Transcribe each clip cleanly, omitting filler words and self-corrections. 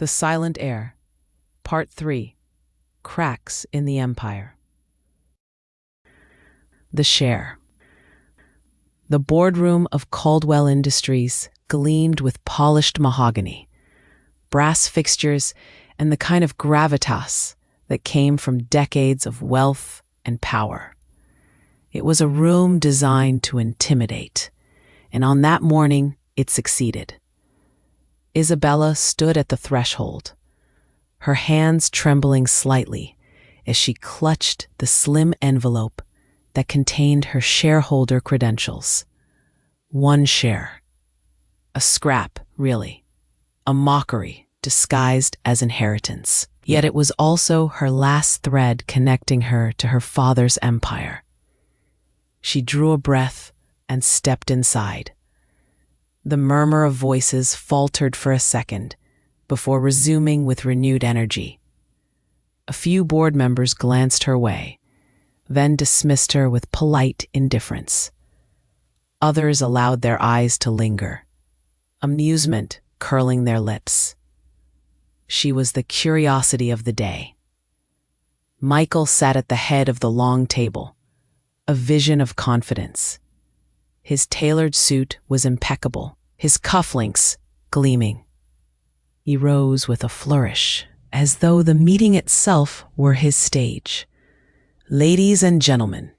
The Silent Heir, Part 3, Cracks in the Empire. The Share. The boardroom of Caldwell Industries gleamed with polished mahogany, brass fixtures, and the kind of gravitas that came from decades of wealth and power. It was a room designed to intimidate, and on that morning it succeeded. Isabella stood at the threshold, her hands trembling slightly as she clutched the slim envelope that contained her shareholder credentials. 1 share. A scrap, really. A mockery disguised as inheritance. Yet it was also her last thread connecting her to her father's empire. She drew a breath and stepped inside. The murmur of voices faltered for a second before resuming with renewed energy. A few board members glanced her way, then dismissed her with polite indifference. Others allowed their eyes to linger, amusement curling their lips. She was the curiosity of the day. Michael sat at the head of the long table, a vision of confidence. His tailored suit was impeccable, his cufflinks gleaming. He rose with a flourish, as though the meeting itself were his stage. "Ladies and gentlemen,"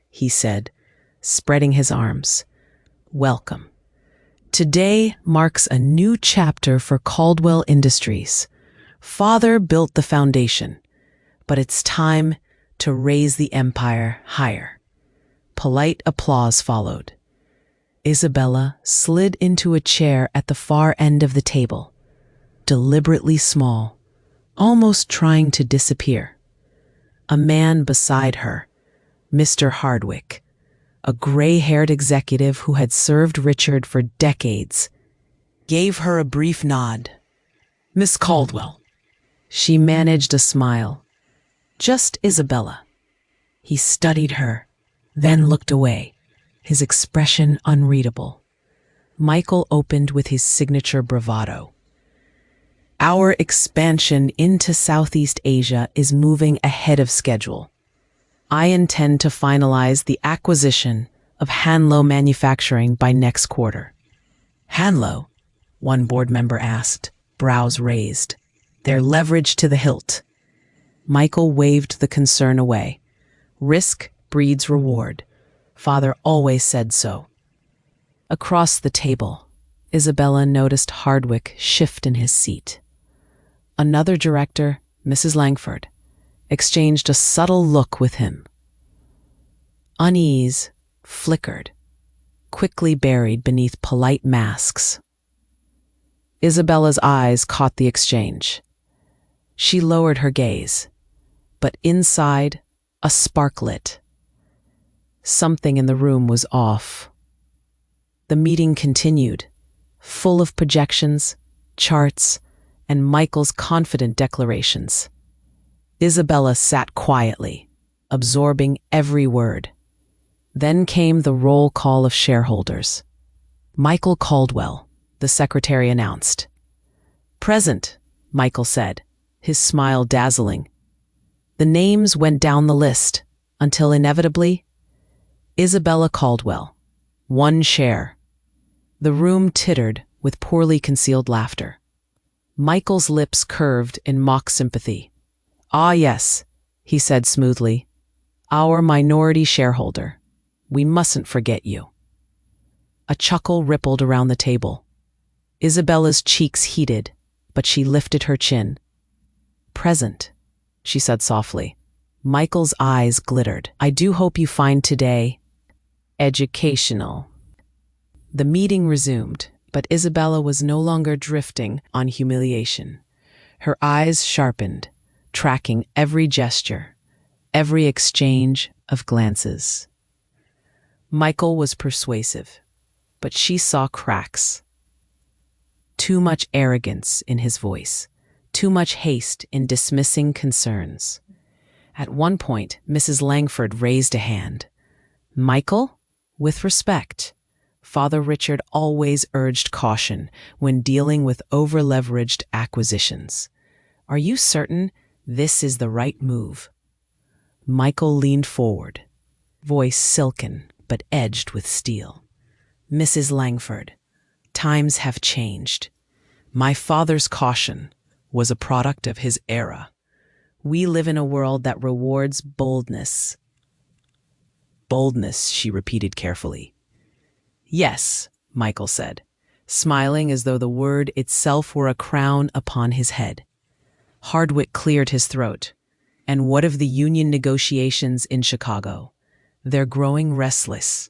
he said, spreading his arms, "welcome. Today marks a new chapter for Caldwell Industries. Father built the foundation, but it's time to raise the empire higher." Polite applause followed. Isabella slid into a chair at the far end of the table, deliberately small, almost trying to disappear. A man beside her, Mr. Hardwick, a gray-haired executive who had served Richard for decades, gave her a brief nod. "Miss Caldwell." She managed a smile. "Just Isabella." He studied her, then looked away, his expression unreadable. Michael opened with his signature bravado. "Our expansion into Southeast Asia is moving ahead of schedule. I intend to finalize the acquisition of Hanlow Manufacturing by next quarter." "Hanlow?" one board member asked, brows raised. "Their leverage to the hilt." Michael waved the concern away. "Risk breeds reward. Father always said so." Across the table, Isabella noticed Hardwick shift in his seat. Another director, Mrs. Langford, exchanged a subtle look with him. Unease flickered, quickly buried beneath polite masks. Isabella's eyes caught the exchange. She lowered her gaze, but inside, a spark lit. Something in the room was off. The meeting continued, full of projections, charts, and Michael's confident declarations. Isabella sat quietly, absorbing every word. Then came the roll call of shareholders. "Michael Caldwell," the secretary announced. "Present," Michael said, his smile dazzling. The names went down the list, until inevitably, Isabella Caldwell, 1 share. The room tittered with poorly concealed laughter. Michael's lips curved in mock sympathy. "Ah, yes," he said smoothly. "Our minority shareholder. We mustn't forget you." A chuckle rippled around the table. Isabella's cheeks heated, but she lifted her chin. "Present," she said softly. Michael's eyes glittered. "I do hope you find today educational." The meeting resumed, but Isabella was no longer drifting on humiliation. Her eyes sharpened, tracking every gesture, every exchange of glances. Michael was persuasive, but she saw cracks. Too much arrogance in his voice, too much haste in dismissing concerns. At one point, Mrs. Langford raised a hand. "Michael, with respect, Father Richard always urged caution when dealing with over-leveraged acquisitions. Are you certain this is the right move? Michael leaned forward, voice silken but edged with steel. Mrs. Langford, times have changed. My father's caution was a product of his era. We live in a world that rewards boldness. Boldness, she repeated carefully. Yes, Michael said, smiling as though the word itself were a crown upon his head. Hardwick cleared his throat. And what of the union negotiations in Chicago? They're growing restless.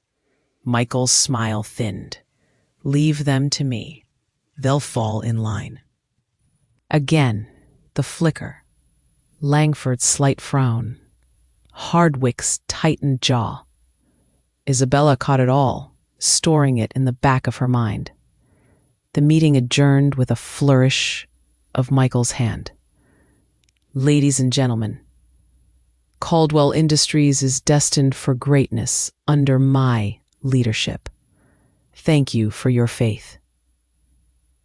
Michael's smile thinned. Leave them to me. They'll fall in line. Again, the flicker. Langford's slight frown. Hardwick's tightened jaw. Isabella caught it all, storing it in the back of her mind. The meeting adjourned with a flourish of Michael's hand. Ladies and gentlemen, Caldwell Industries is destined for greatness under my leadership. Thank you for your faith.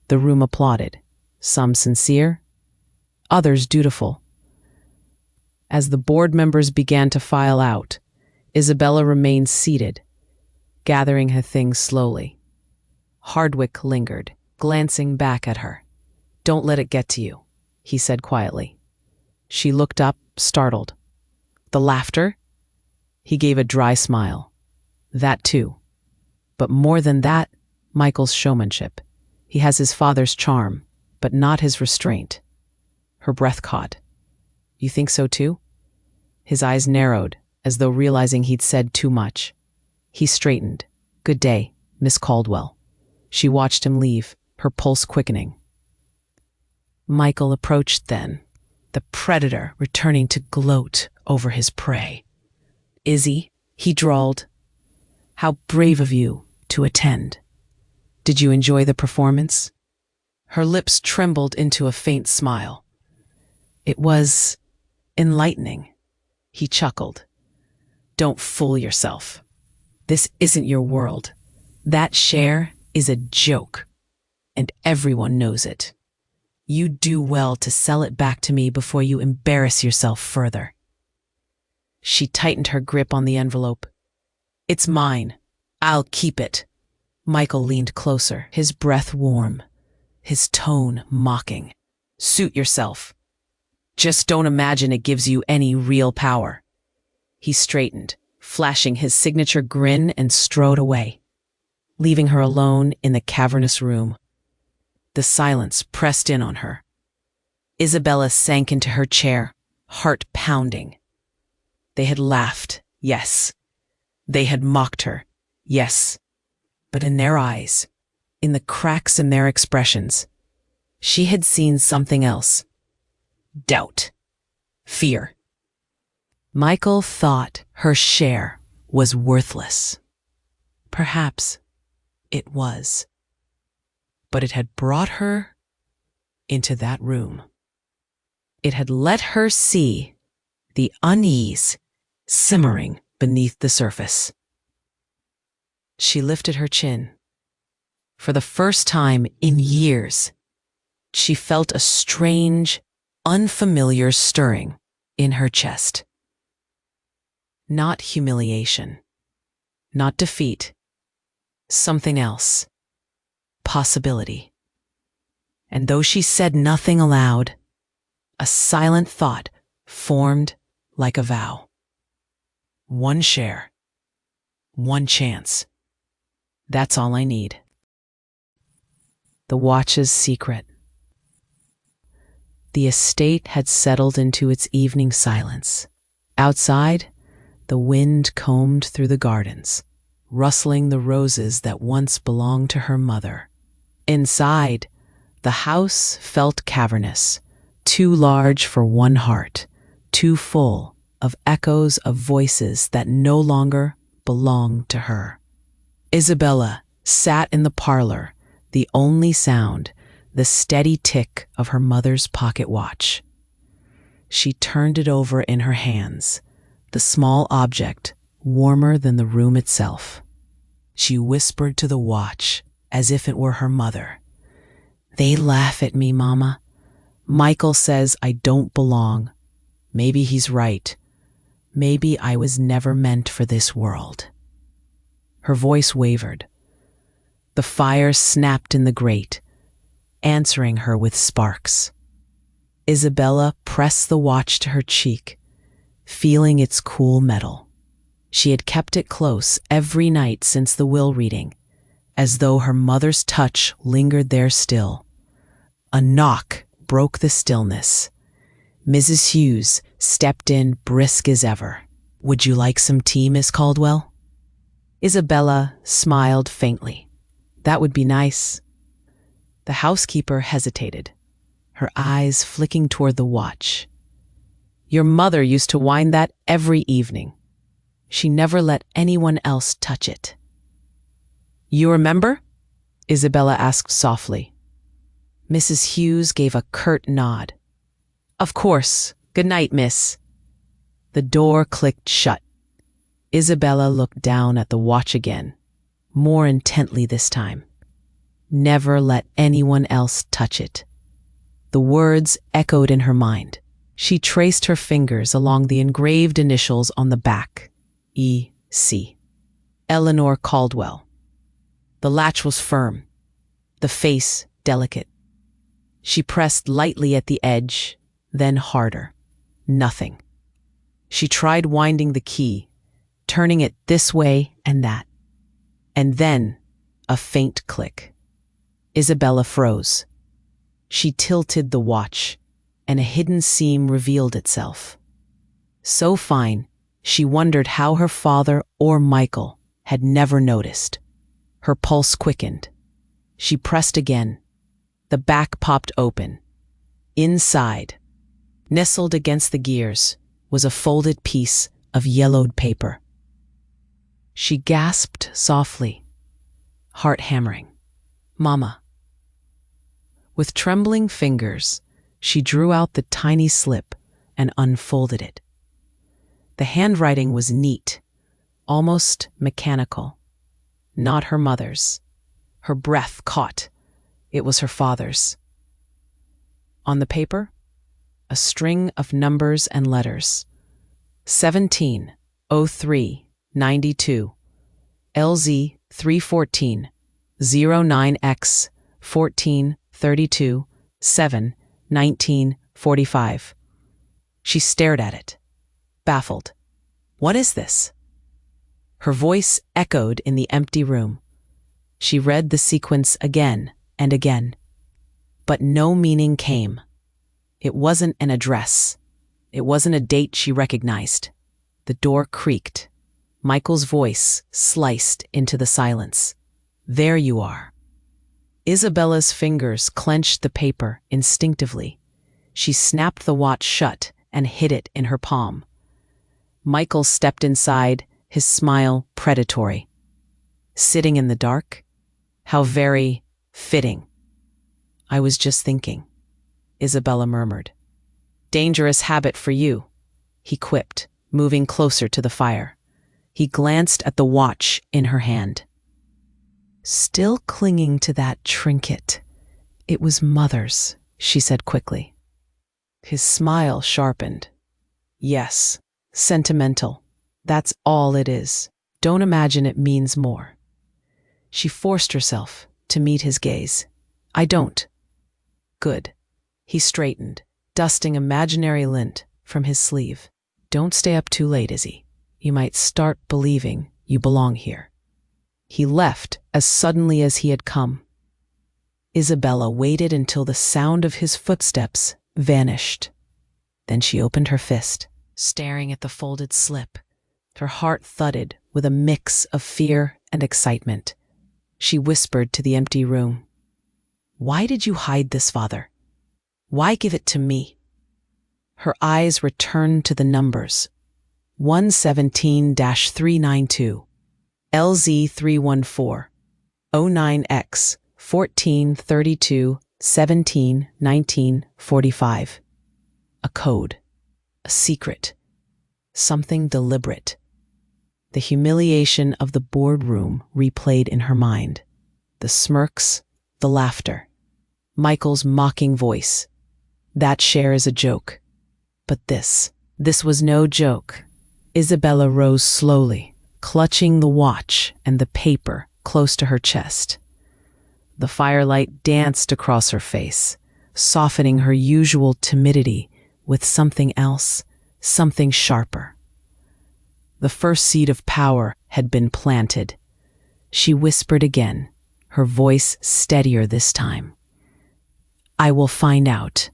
The room applauded, some sincere, others dutiful. As the board members began to file out, Isabella remained seated, gathering her things slowly. Hardwick lingered, glancing back at her. Don't let it get to you, he said quietly. She looked up, startled. The laughter? He gave a dry smile. That too. But more than that, Michael's showmanship. He has his father's charm, but not his restraint. Her breath caught. You think so too? His eyes narrowed, as though realizing he'd said too much. He straightened. Good day, Miss Caldwell. She watched him leave, her pulse quickening. Michael approached then, the predator returning to gloat over his prey. Izzy, he drawled, how brave of you to attend. Did you enjoy the performance? Her lips trembled into a faint smile. It was enlightening. He chuckled. Don't fool yourself. This isn't your world. That share is a joke, and everyone knows it. You do well to sell it back to me before you embarrass yourself further. She tightened her grip on the envelope. It's mine. I'll keep it. Michael leaned closer, his breath warm, his tone mocking. Suit yourself. Just don't imagine it gives you any real power. He straightened, flashing his signature grin, and strode away, leaving her alone in the cavernous room. The silence pressed in on her. Isabella sank into her chair, heart pounding. They had laughed, yes. They had mocked her, yes. But in their eyes, in the cracks in their expressions, she had seen something else. Doubt. Fear. Michael thought her share was worthless. Perhaps it was. But it had brought her into that room. It had let her see the unease simmering beneath the surface. She lifted her chin. For the first time in years, she felt a strange, unfamiliar stirring in her chest. Not humiliation, not defeat, something else. Possibility. And though she said nothing aloud, a silent thought formed like a vow. One share. One chance. That's all I need. The watch's secret. The estate had settled into its evening silence. Outside, the wind combed through the gardens, rustling the roses that once belonged to her mother. Inside, the house felt cavernous, too large for one heart, too full of echoes of voices that no longer belonged to her. Isabella sat in the parlor, the only sound, the steady tick of her mother's pocket watch. She turned it over in her hands, the small object warmer than the room itself. She whispered to the watch as if it were her mother. "They laugh at me, Mama. Michael says I don't belong. Maybe he's right. Maybe I was never meant for this world." Her voice wavered. The fire snapped in the grate, answering her with sparks. Isabella pressed the watch to her cheek, feeling its cool metal. She had kept it close every night since the will reading, as though her mother's touch lingered there still. A knock broke the stillness. Mrs. Hughes stepped in brisk as ever. "Would you like some tea, Miss Caldwell?" Isabella smiled faintly. "That would be nice." The housekeeper hesitated, her eyes flicking toward the watch. "Your mother used to wind that every evening. She never let anyone else touch it." "You remember?" Isabella asked softly. Mrs. Hughes gave a curt nod. "Of course. Good night, miss." The door clicked shut. Isabella looked down at the watch again, more intently this time. "Never let anyone else touch it." The words echoed in her mind. She traced her fingers along the engraved initials on the back. E.C. Eleanor Caldwell. The latch was firm, the face delicate. She pressed lightly at the edge, then harder. Nothing. She tried winding the key, turning it this way and that. And then, a faint click. Isabella froze. She tilted the watch, and a hidden seam revealed itself. So fine, she wondered how her father or Michael had never noticed. Her pulse quickened. She pressed again. The back popped open. Inside, nestled against the gears, was a folded piece of yellowed paper. She gasped softly, heart hammering. "Mama." With trembling fingers, she drew out the tiny slip and unfolded it. The handwriting was neat, almost mechanical. Not her mother's. Her breath caught. It was her father's. On the paper, a string of numbers and letters. 170392, LZ 314, 09X 1432 7 1945. She stared at it, baffled. "What is this?" Her voice echoed in the empty room. She read the sequence again and again, but no meaning came. It wasn't an address. It wasn't a date she recognized. The door creaked. Michael's voice sliced into the silence. "There you are." Isabella's fingers clenched the paper instinctively. She snapped the watch shut and hid it in her palm. Michael stepped inside, his smile predatory. "Sitting in the dark? How very fitting." "I was just thinking," Isabella murmured. "Dangerous habit for you," he quipped, moving closer to the fire. He glanced at the watch in her hand. Still clinging to that trinket. "It was Mother's," she said quickly. His smile sharpened. "Yes, sentimental. That's all it is. Don't imagine it means more." She forced herself to meet his gaze. "I don't." "Good." He straightened, dusting imaginary lint from his sleeve. "Don't stay up too late, Izzy. You might start believing you belong here." He left as suddenly as he had come. Isabella waited until the sound of his footsteps vanished. Then she opened her fist, staring at the folded slip. Her heart thudded with a mix of fear and excitement. She whispered to the empty room, "Why did you hide this, Father? Why give it to me?" Her eyes returned to the numbers. 117-392, LZ 314, 09X 1432 17 1945. A code. A secret. Something deliberate. The humiliation of the boardroom replayed in her mind. The smirks, the laughter. Michael's mocking voice. That share is a joke. But this was no joke. Isabella rose slowly, clutching the watch and the paper close to her chest. The firelight danced across her face, softening her usual timidity with something else, something sharper. The first seed of power had been planted. She whispered again, her voice steadier this time. I will find out.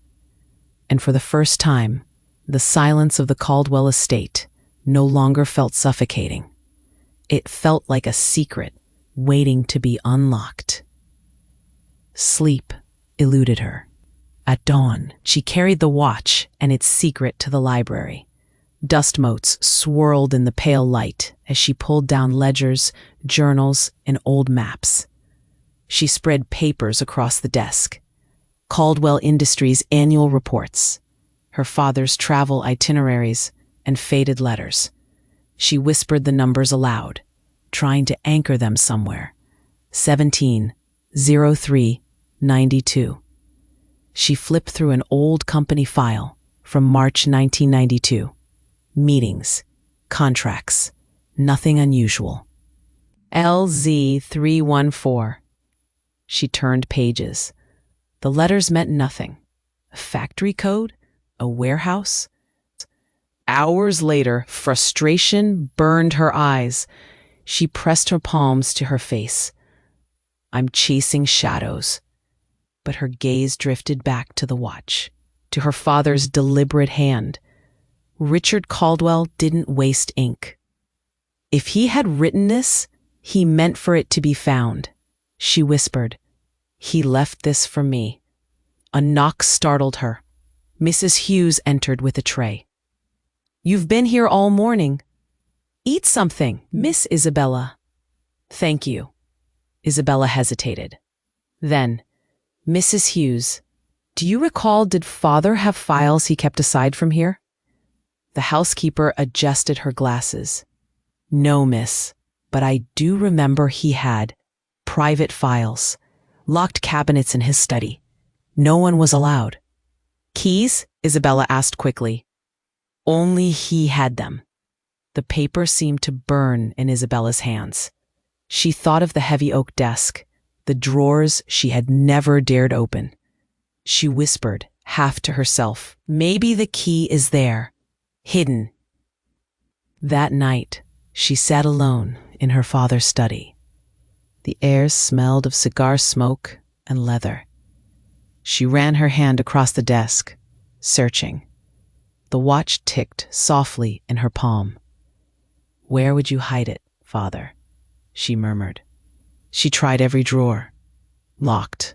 And for the first time, the silence of the Caldwell estate no longer felt suffocating. It felt like a secret waiting to be unlocked. Sleep eluded her. At dawn, she carried the watch and its secret to the library. Dust motes swirled in the pale light as she pulled down ledgers, journals, and old maps. She spread papers across the desk. Caldwell Industries' annual reports, her father's travel itineraries, and faded letters. She whispered the numbers aloud, trying to anchor them somewhere. 170392. She flipped through an old company file from March 1992. Meetings, contracts, nothing unusual. LZ314. She turned pages. The letters meant nothing. A factory code? A warehouse? Hours later, frustration burned her eyes. She pressed her palms to her face. I'm chasing shadows. But her gaze drifted back to the watch, to her father's deliberate hand. Richard Caldwell didn't waste ink. If he had written this, he meant for it to be found. She whispered, He left this for me. A knock startled her. Mrs. Hughes entered with a tray. You've been here all morning. Eat something, Miss Isabella. Thank you. Isabella hesitated. Then, Mrs. Hughes, do you recall, did father have files he kept aside from here? The housekeeper adjusted her glasses. No, miss, but I do remember he had private files, locked cabinets in his study. No one was allowed. Keys? Isabella asked quickly. Only he had them. The paper seemed to burn in Isabella's hands. She thought of the heavy oak desk, the drawers she had never dared open. She whispered, half to herself, maybe the key is there, hidden. That night, she sat alone in her father's study. The air smelled of cigar smoke and leather. She ran her hand across the desk, searching. The watch ticked softly in her palm. Where would you hide it, father? She murmured. She tried every drawer. Locked.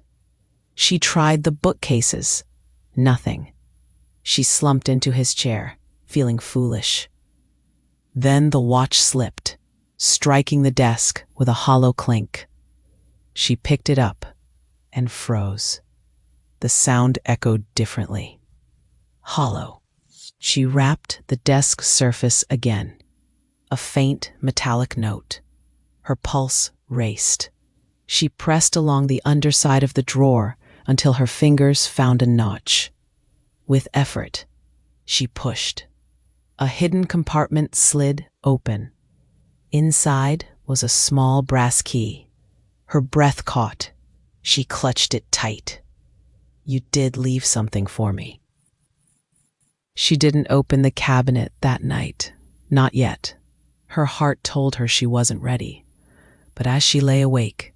She tried the bookcases. Nothing. She slumped into his chair, feeling foolish. Then the watch slipped, striking the desk with a hollow clink. She picked it up and froze. The sound echoed differently. Hollow. She rapped the desk surface again. A faint metallic note. Her pulse raced. She pressed along the underside of the drawer until her fingers found a notch. With effort, she pushed. A hidden compartment slid open. Inside was a small brass key. Her breath caught. She clutched it tight. You did leave something for me. She didn't open the cabinet that night. Not yet. Her heart told her she wasn't ready. But as she lay awake,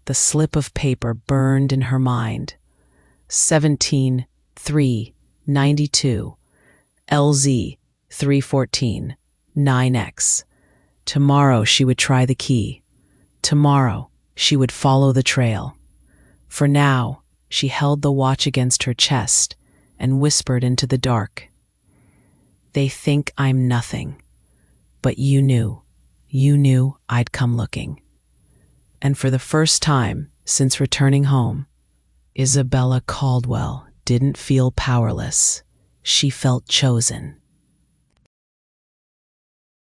the slip of paper burned in her mind. 17-3-92, LZ 314, 9X. Tomorrow she would try the key. Tomorrow she would follow the trail. For now, she held the watch against her chest and whispered into the dark. They think I'm nothing, but you knew I'd come looking. And for the first time since returning home, Isabella Caldwell didn't feel powerless. She felt chosen.